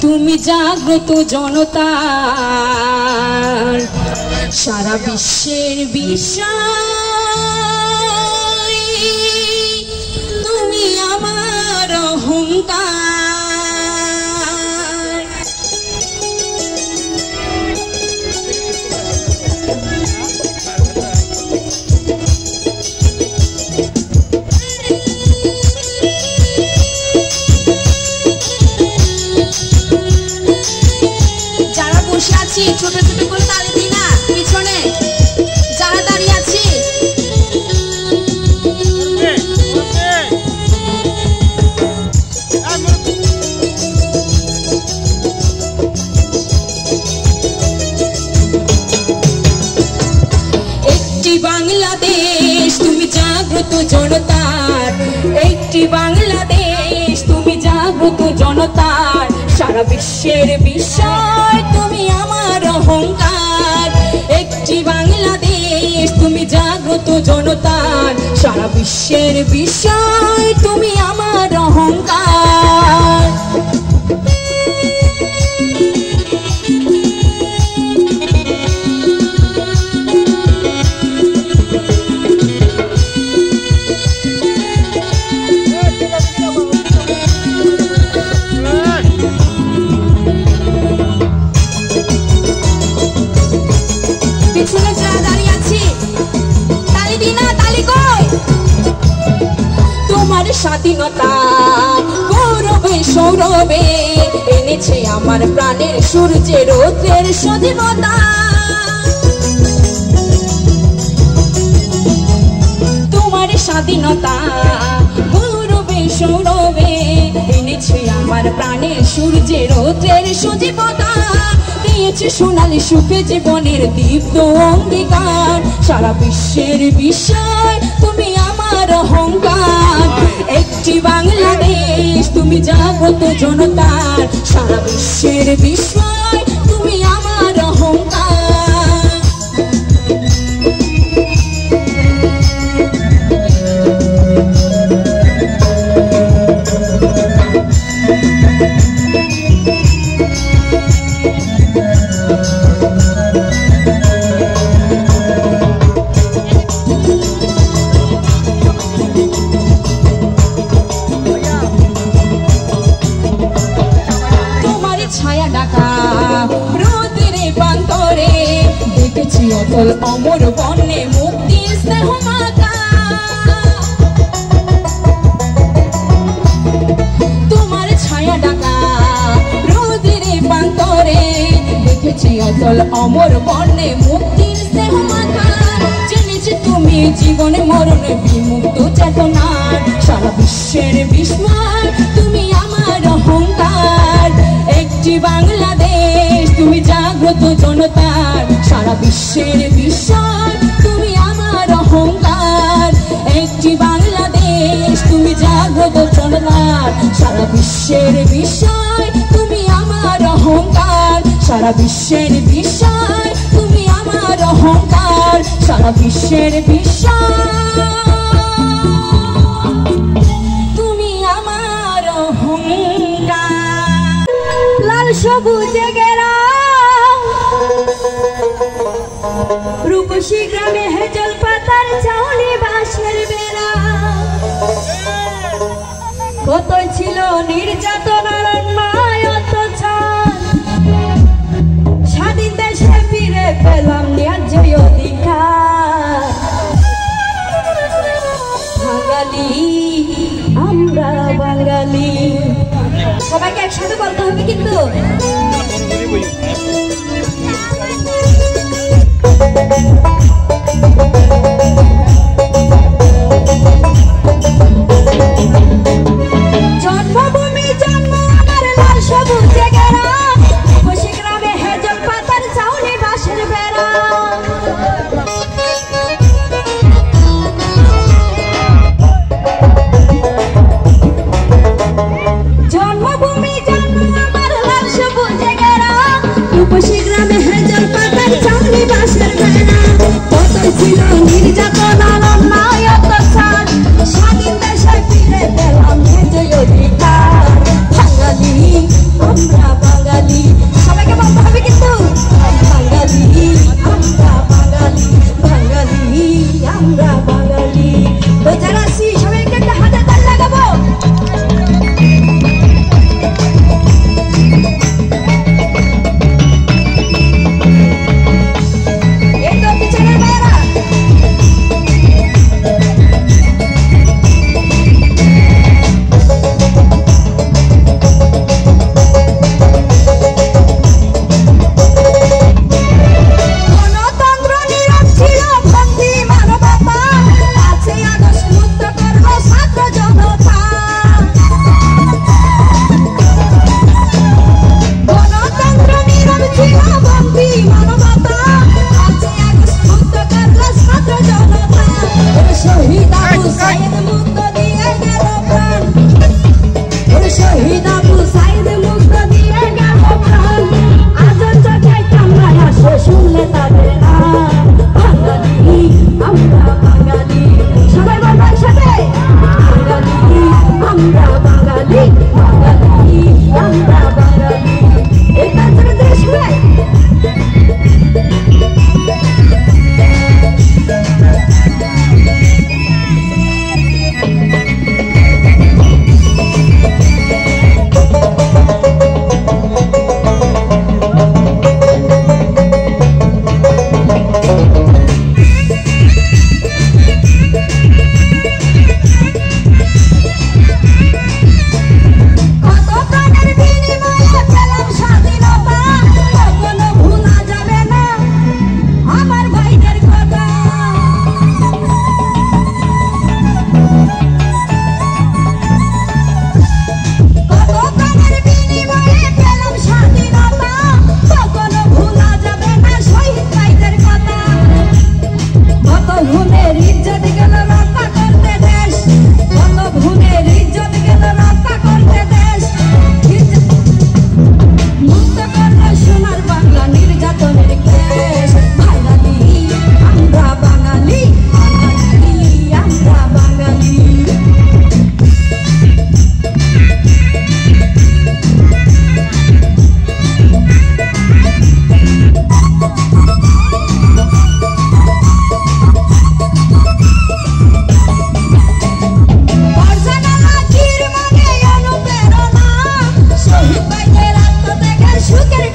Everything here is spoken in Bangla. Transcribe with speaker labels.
Speaker 1: তুমি জাগ্রত জনতার সারা বিশ্বের বিষয় তুমি আমার অহংকার যারা বসে আছি ছোট ছোট করে তালি দিই না পিছনে যারা দাঁড়িয়ে আছি একটি বাংলাদেশ তুমি জাগ্রত জনতার একটি বাংলাদেশ তুমি জাগ্রত জনতার সারা বিশ্বের বিষয় তুমি আমার অহংকার একটি বাংলাদেশ তুমি জাগ্রত জনতার সারা বিশ্বের বিষয় তুমি আমার অহংকার তোমার স্বাধীনতা গৌরবে সৌরভে এনেছে আমার প্রাণের সূর্যের রৌদ্রের স্বাধীনতা তোমার স্বাধীনতা গৌরবে সৌরভে এনেছে আমার প্রাণের সূর্যের রৌদ্রের স্বাধীনতা দিয়েছে সোনালী সুখে জীবনের দীপ্ত অঙ্গীকার সারা বিশ্বের বিষয় তুমি আমার অহংকার একটি বাংলাদেশ তুমি জাগ্রত জনতার সারা বিশ্বের বিষয় তুমি আমার অহংকার অতল অমর বন্যে মুক্তির স্নেহ মাতা তোমার ছায়া ডাকা রোদের প্রান্তরে দেখেছি অতল অমর বন্যে মুক্তির স্নেহ মাতা জেনেছি তুমি জীবনে মরণে বিমুক্ত চেতনার সারা বিশ্বের বিস্ময় তুমি আমার অহংকার একটি বাংলাদেশ তুমি জাগ্রত জনতার সারা বিশ্বের বিষয় তুমি আমার অহংকার একটি বাংলাদেশ তুমি জাগ্রত জনতার সারা বিশ্বের বিষয় তুমি আমার অহংকার সারা বিশ্বের বিষয় তুমি আমার অহংকার সারা বিশ্বের বিষয় তুমি আমার অহংকার লাল সবুজে ঘেরা রূপসী গ্রামে হেজল পাতার চাউনি বাঁশের বেড়া কত ছিল নির্যাতনার অন্যায় অত্যাচার স্বাধীন দেশে ফিরে পেলাম ন্যায্য অধিকার বাঙালি আমরা বাঙালি সবাইকে একসাথে বলতে হবে কিন্তু জন্মভূমি জন্ম আমার লাল সবুজে ঘেরা রূপসী গ্রামে হেজল পাতার চাউনি বাঁশের বেড়া জন্মভূমি জন্ম আমার লাল সবুজে ঘেরা সুখের